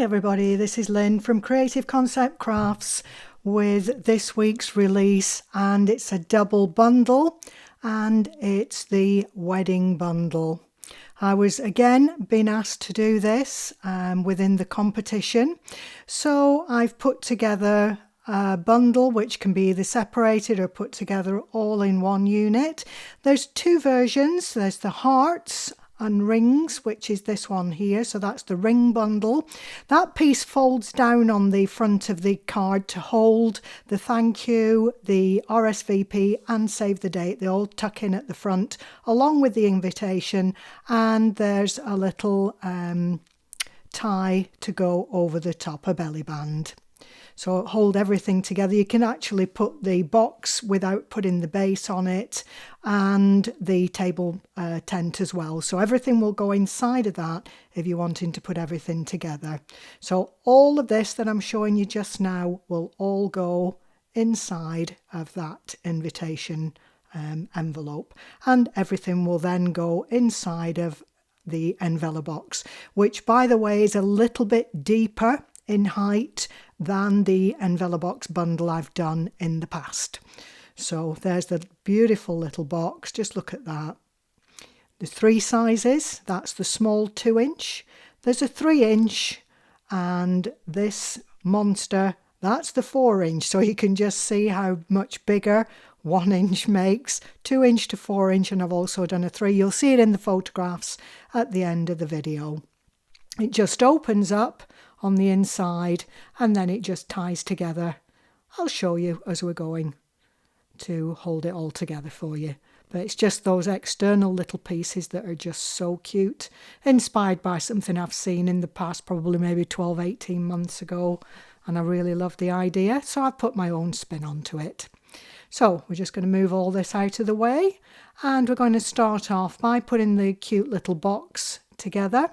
everybody, this is Lynn from Creative Concept Crafts with this week's release, and it's a double bundle and it's the wedding bundle. I was again being asked to do this within the competition, so I've put together a bundle which can be either separated or put together all in one unit. There's two versions. There's the hearts and rings, which is this one here, so that's the ring bundle. That piece folds down on the front of the card to hold the thank you, the RSVP and save the date. They all tuck in at the front along with the invitation, and there's a little tie to go over the top, a belly band. So hold everything together. You can actually put the box without putting the base on it, and the table tent as well. So everything will go inside of that if you're wanting to put everything together. So all of this that I'm showing you just now will all go inside of that invitation envelope, and everything will then go inside of the Envelobox, which by the way is a little bit deeper in height than the Envelobox bundle I've done in the past. So there's the beautiful little box. Just look at that. There's three sizes. That's the small 2-inch. There's a 3-inch, and this monster, that's the 4-inch. So you can just see how much bigger 1-inch makes, 2-inch to 4-inch, and I've also done a 3. You'll see it in the photographs at the end of the video. It just opens up on the inside and then it just ties together. I'll show you as we're going to hold it all together for you. But it's just those external little pieces that are just so cute, inspired by something I've seen in the past, probably maybe 12-18 months ago, and I really love the idea, so I've put my own spin onto it. So we're just going to move all this out of the way, and we're going to start off by putting the cute little box together.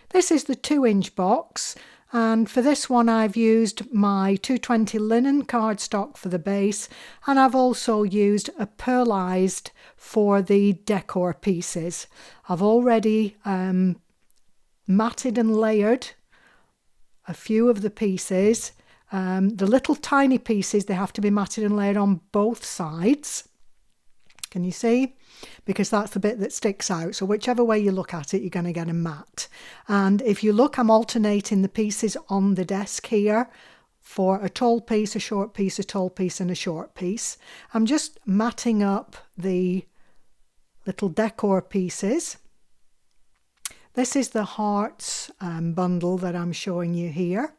This is the 2-inch box, and for this one I've used my 220 linen cardstock for the base, and I've also used a pearlized for the decor pieces. I've already matted and layered a few of the pieces. The little tiny pieces, they have to be matted and layered on both sides. Can you see? Because that's the bit that sticks out. So whichever way you look at it, you're going to get a mat. And if you look, I'm alternating the pieces on the desk here for a tall piece, a short piece, a tall piece, and a short piece. I'm just matting up the little decor pieces. This is the hearts bundle that I'm showing you here.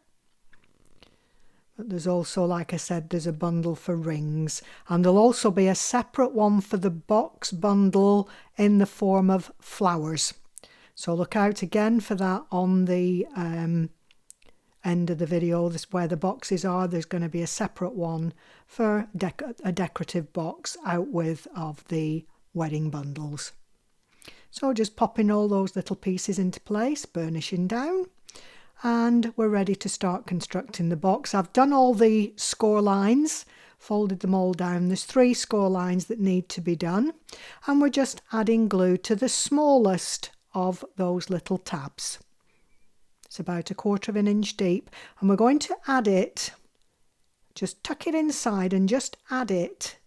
But there's also, like I said, there's a bundle for rings, and there'll also be a separate one for the box bundle in the form of flowers. So look out again for that on the end of the video. This where the boxes are. There's going to be a separate one for a decorative box out with of the wedding bundles. So just popping all those little pieces into place, burnishing down. And we're ready to start constructing the box. I've done all the score lines, folded them all down. There's 3 score lines that need to be done, and we're just adding glue to the smallest of those little tabs. It's about 1/4 inch deep, and we're going to add it, just tuck it inside and just add it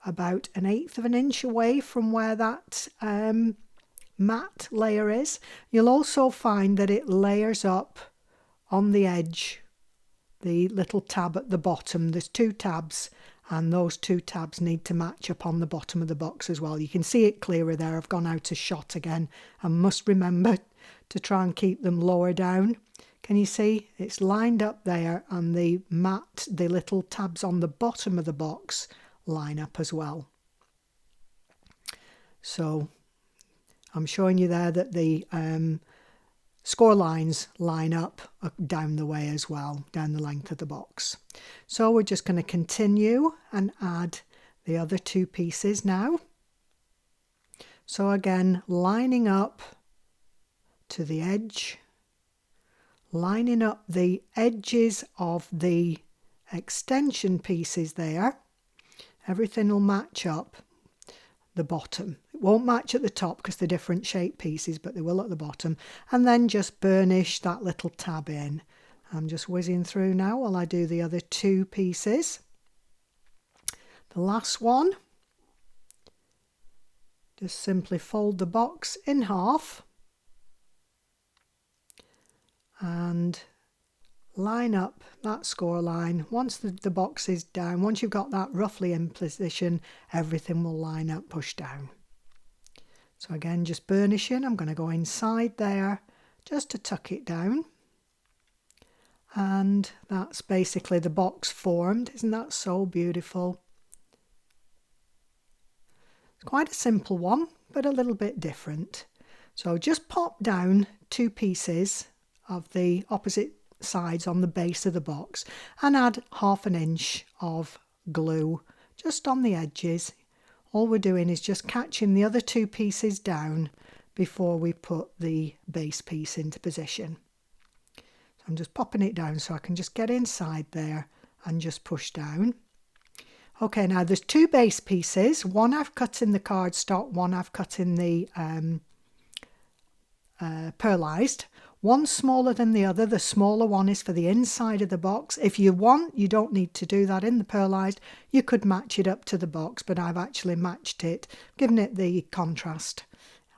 about 1/8 inch away from where that matte layer is. You'll also find that it layers up on the edge, the little tab at the bottom. There's 2 tabs, and those 2 tabs need to match up on the bottom of the box as well. You can see it clearer there. I've gone out of shot again. I must remember to try and keep them lower down. Can you see? It's lined up there, and the little tabs on the bottom of the box line up as well. So I'm showing you there that the score lines line up down the way as well, down the length of the box. So we're just going to continue and add the other 2 pieces now. So again, lining up to the edge, lining up the edges of the extension pieces there. Everything will match up the bottom. It won't match at the top because they're different shaped pieces, but they will at the bottom. And then just burnish that little tab in. I'm just whizzing through now while I do the other two pieces. The last one, just simply fold the box in half and line up that score line. Once the box is down, once you've got that roughly in position, everything will line up, push down. So again, just burnishing. I'm going to go inside there just to tuck it down. And that's basically the box formed. Isn't that so beautiful? It's quite a simple one, but a little bit different. So just pop down two pieces of the opposite sides on the base of the box and add 1/2 inch of glue just on the edges. All we're doing is just catching the other two pieces down before we put the base piece into position. So I'm just popping it down so I can just get inside there and just push down. Okay, now there's two base pieces. One I've cut in the cardstock, one I've cut in the pearlized. One smaller than the other. The smaller one is for the inside of the box. If you want, you don't need to do that in the pearlized. You could match it up to the box, but I've actually matched it, given it the contrast.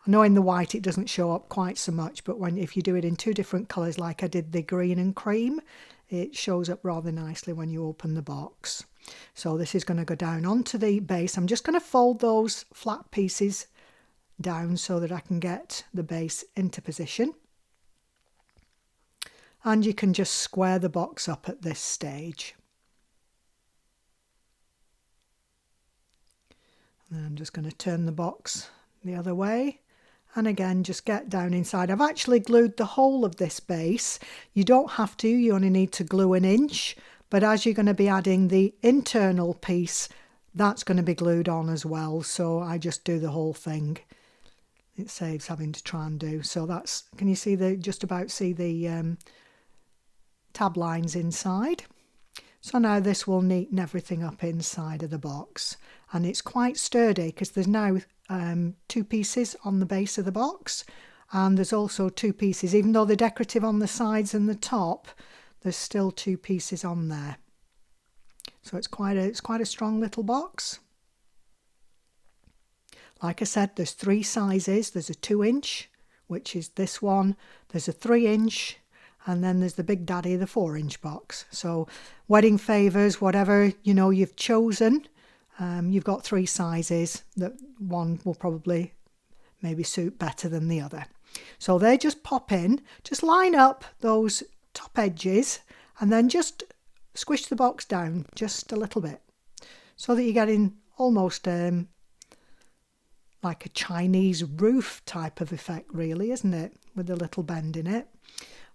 I know in the white it doesn't show up quite so much, but if you do it in two different colours, like I did the green and cream, it shows up rather nicely when you open the box. So this is going to go down onto the base. I'm just going to fold those flat pieces down so that I can get the base into position. And you can just square the box up at this stage. And I'm just going to turn the box the other way. And again, just get down inside. I've actually glued the whole of this base. You don't have to, you only need to glue 1 inch. But as you're going to be adding the internal piece, that's going to be glued on as well. So I just do the whole thing. It saves having to try and do. So that's, can you see just about see the tab lines inside? So now this will neaten everything up inside of the box. And it's quite sturdy because there's now two pieces on the base of the box. And there's also two pieces, even though they're decorative on the sides and the top, there's still two pieces on there. So it's quite a strong little box. Like I said, there's 3 sizes. There's a 2 inch, which is this one. There's a 3 inch, and then there's the big daddy, the 4 inch box. So wedding favours, whatever you've chosen, you've got 3 sizes. That one will probably maybe suit better than the other. So they just pop in, just line up those top edges, and then just squish the box down just a little bit so that you're getting almost like a Chinese roof type of effect, really, isn't it, with a little bend in it.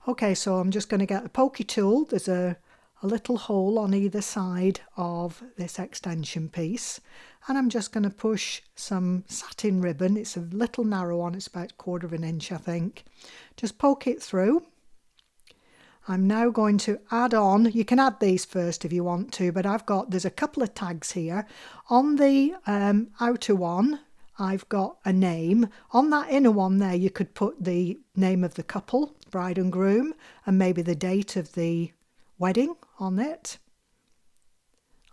Okay, so I'm just going to get a pokey tool. There's a little hole on either side of this extension piece, and I'm just going to push some satin ribbon. It's a little narrow one, it's about 1/4 inch, I think. Just poke it through. I'm now going to add on, you can add these first if you want to, but there's a couple of tags here. On the outer one, I've got a name. On that inner one there, you could put the name of the couple, bride and groom, and maybe the date of the wedding on it.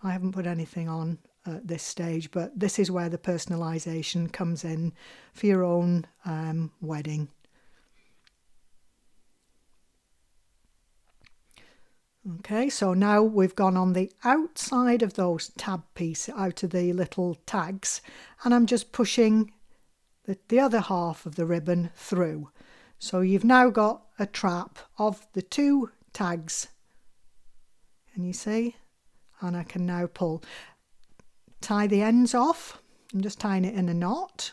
I haven't put anything on at this stage, but this is where the personalisation comes in for your own wedding. Okay, so now we've gone on the outside of those tab pieces, out of the little tags, and I'm just pushing the other half of the ribbon through. So you've now got a trap of the 2 tags. Can you see? And I can now pull. Tie the ends off. I'm just tying it in a knot.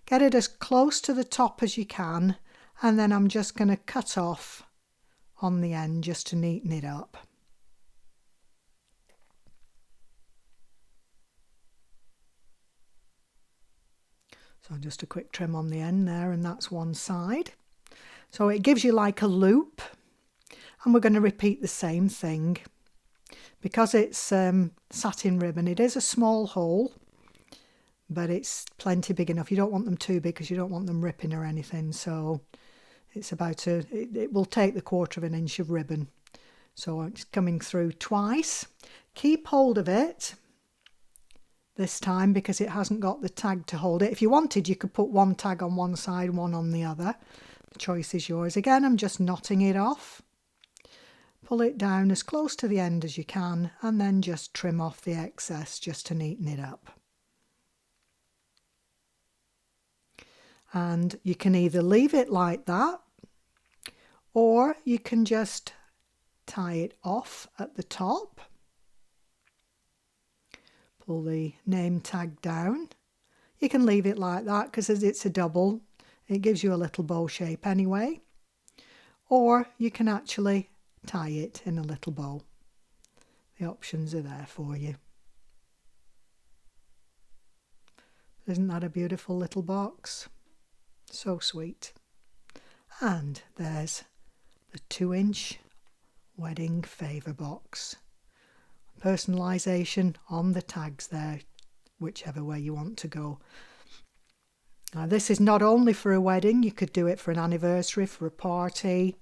Get it as close to the top as you can, and then I'm just going to cut off on the end just to neaten it up. So just a quick trim on the end there, and that's one side. So it gives you like a loop, and we're going to repeat the same thing. Because it's satin ribbon, it is a small hole, but it's plenty big enough. You don't want them too big because you don't want them ripping or anything. So it's about it will take the 1/4 of an inch of ribbon. So it's coming through twice. Keep hold of it this time because it hasn't got the tag to hold it. If you wanted, you could put one tag on one side, one on the other. The choice is yours. Again, I'm just knotting it off. Pull it down as close to the end as you can and then just trim off the excess just to neaten it up. And you can either leave it like that or you can just tie it off at the top. Pull the name tag down. You can leave it like that because as it's a double, it gives you a little bow shape anyway. Or you can actually tie it in a little bow. The options are there for you. Isn't that a beautiful little box? So sweet. And there's the 2-inch wedding favour box. Personalisation on the tags there, whichever way you want to go. Now this is not only for a wedding, you could do it for an anniversary, for a party.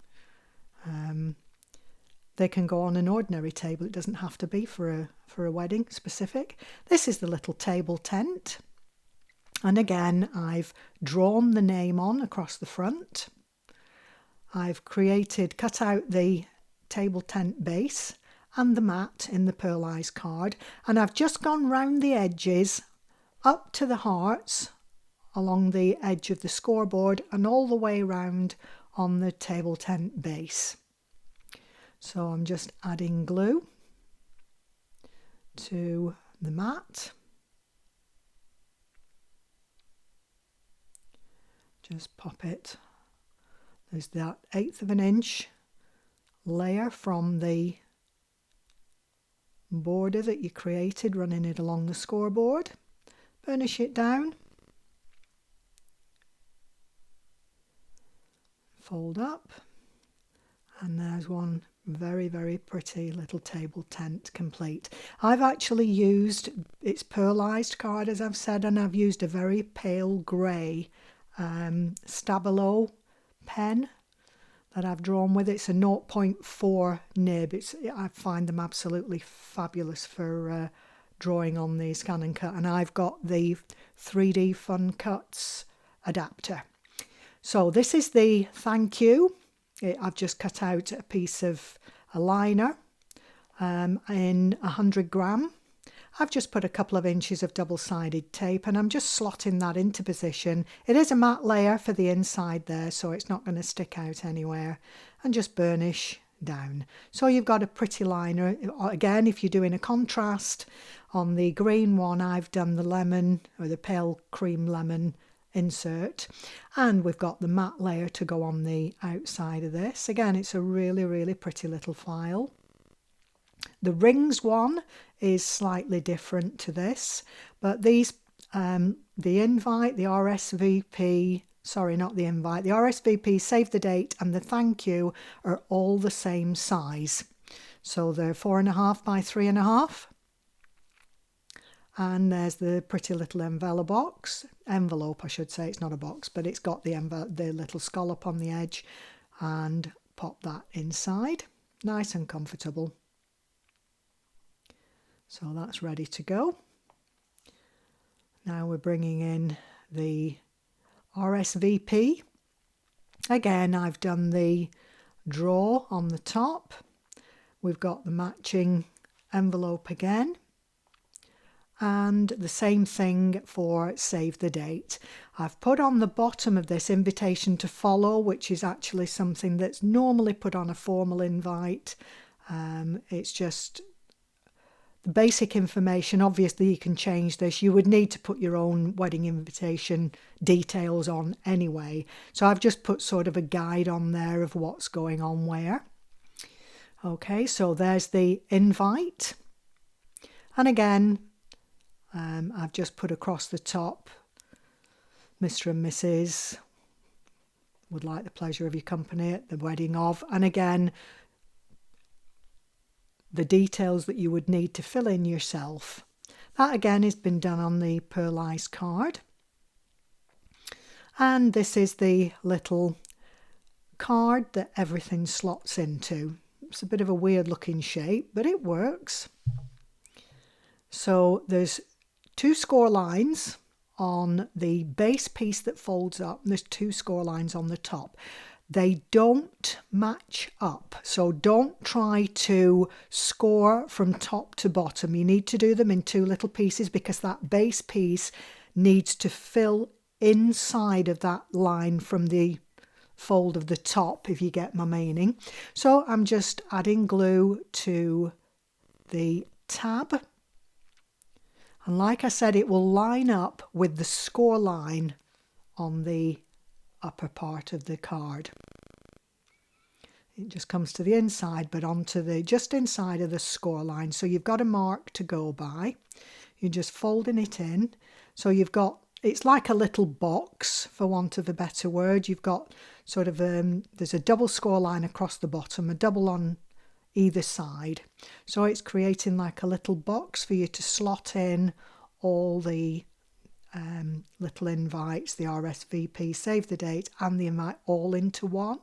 They can go on an ordinary table. It doesn't have to be for a wedding specific. This is the little table tent. And again, I've drawn the name on across the front. I've cut out the table tent base and the mat in the pearlized card. And I've just gone round the edges up to the hearts along the edge of the scoreboard and all the way round on the table tent base. So I'm just adding glue to the mat. Just pop it. There's that 1/8 of an inch layer from the border that you created, running it along the scoreboard. Burnish it down. Fold up. And there's one very, very pretty little table tent complete. I've actually used, it's pearlized card as I've said, and I've used a very pale grey Stabilo pen that I've drawn with. It's a 0.4 nib. I find them absolutely fabulous for drawing on the Scan and Cut, and I've got the 3D Fun Cuts adapter. So this is the thank you. I've just cut out a piece of a liner in 100 gram. I've just put a couple of inches of double-sided tape and I'm just slotting that into position. It is a matte layer for the inside there, so it's not going to stick out anywhere, and just burnish down. So you've got a pretty liner. Again, if you're doing a contrast, on the green one I've done the lemon or the pale cream lemon insert, and we've got the matte layer to go on the outside of this. Again, it's a really, really pretty little file. The rings one is slightly different to this, but these, the invite, the RSVP, sorry, not the invite, the RSVP, save the date, and the thank you are all the same size. So they're 4.5 by 3.5. And there's the pretty little envelope, I should say. It's not a box, but it's got the little scallop on the edge, and pop that inside. Nice and comfortable. So that's ready to go. Now we're bringing in the RSVP. Again, I've done the draw on the top. We've got the matching envelope again. And the same thing for save the date. I've put on the bottom of this invitation to follow, which is actually something that's normally put on a formal invite. It's just the basic information. Obviously you can change this. You would need to put your own wedding invitation details on anyway. So I've just put sort of a guide on there of what's going on where. Okay, so there's the invite. And again, I've just put across the top, Mr. and Mrs. would like the pleasure of your company at the wedding of, and again, the details that you would need to fill in yourself. That again has been done on the pearlized card. And this is the little card that everything slots into. It's a bit of a weird looking shape, but it works. So there's 2 score lines on the base piece that folds up, and there's 2 score lines on the top. They don't match up, so don't try to score from top to bottom. You need to do them in 2 little pieces because that base piece needs to fill inside of that line from the fold of the top, if you get my meaning. So I'm just adding glue to the tab, and like I said, it will line up with the score line on the upper part of the card. It just comes to the inside, but onto the just inside of the score line. So you've got a mark to go by. You're just folding it in. So you've got, it's like a little box, for want of a better word. You've got sort of there's a double score line across the bottom, a double on either side. So it's creating like a little box for you to slot in all the little invites, the RSVP, save the date and the invite all into one.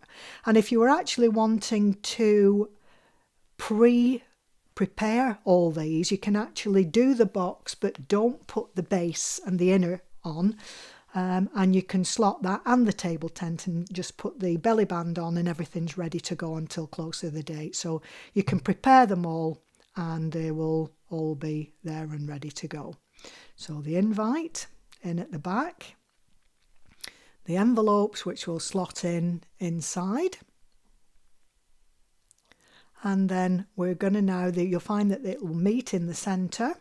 And if you were actually wanting to prepare all these, you can actually do the box but don't put the base and the inner on, and you can slot that and the table tent and just put the belly band on and everything's ready to go until closer to the date. So you can prepare them all and they will all be there and ready to go. So the invite in at the back, the envelopes which will slot in inside, and then we're going to now, you'll find that it will meet in the centre,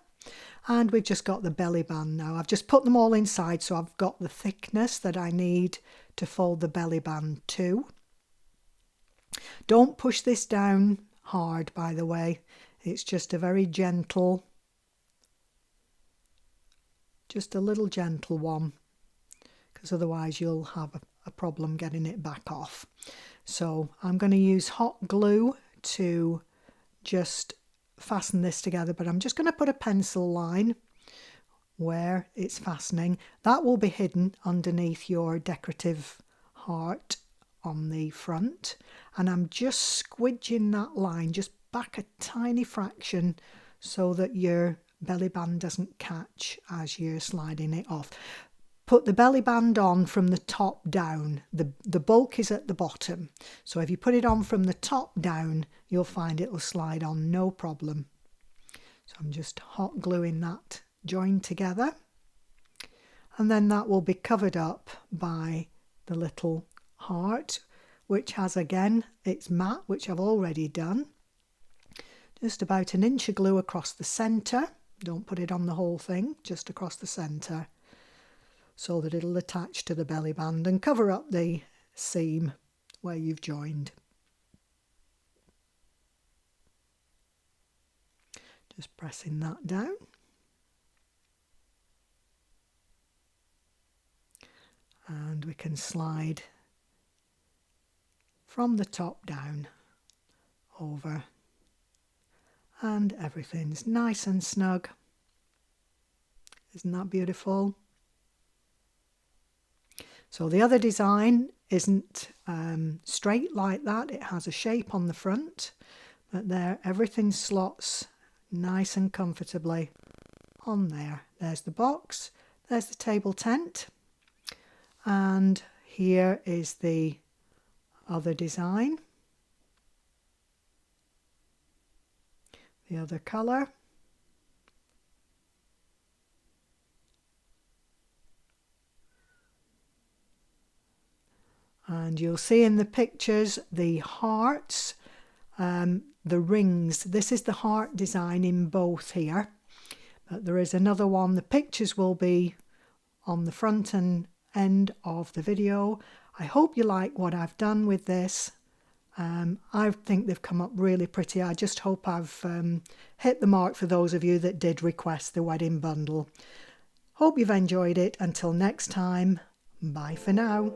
and we've just got the belly band now. I've just put them all inside so I've got the thickness that I need to fold the belly band to. Don't push this down hard, by the way. It's just a very gentle, just a little gentle one, because otherwise you'll have a problem getting it back off. So I'm going to use hot glue to just fasten this together, but I'm just going to put a pencil line where it's fastening. That will be hidden underneath your decorative heart on the front, and I'm just squidging that line just back a tiny fraction so that your belly band doesn't catch as you're sliding it off. Put the belly band on from the top down. The bulk is at the bottom. So if you put it on from the top down, you'll find it will slide on no problem. So I'm just hot gluing that joined together. And then that will be covered up by the little heart, which has again its mat, which I've already done. Just about 1 inch of glue across the centre. Don't put it on the whole thing, just across the centre, so that it'll attach to the belly band and cover up the seam where you've joined. Just pressing that down. And we can slide from the top down over, and everything's nice and snug. Isn't that beautiful? So the other design isn't straight like that. It has a shape on the front, but there everything slots nice and comfortably on there. There's the box, there's the table tent, and here is the other design, the other colour. And you'll see in the pictures the hearts, the rings. This is the heart design in both here, but there is another one. The pictures will be on the front and end of the video. I hope you like what I've done with this. I think they've come up really pretty. I just hope I've hit the mark for those of you that did request the wedding bundle. Hope you've enjoyed it. Until next time, bye for now.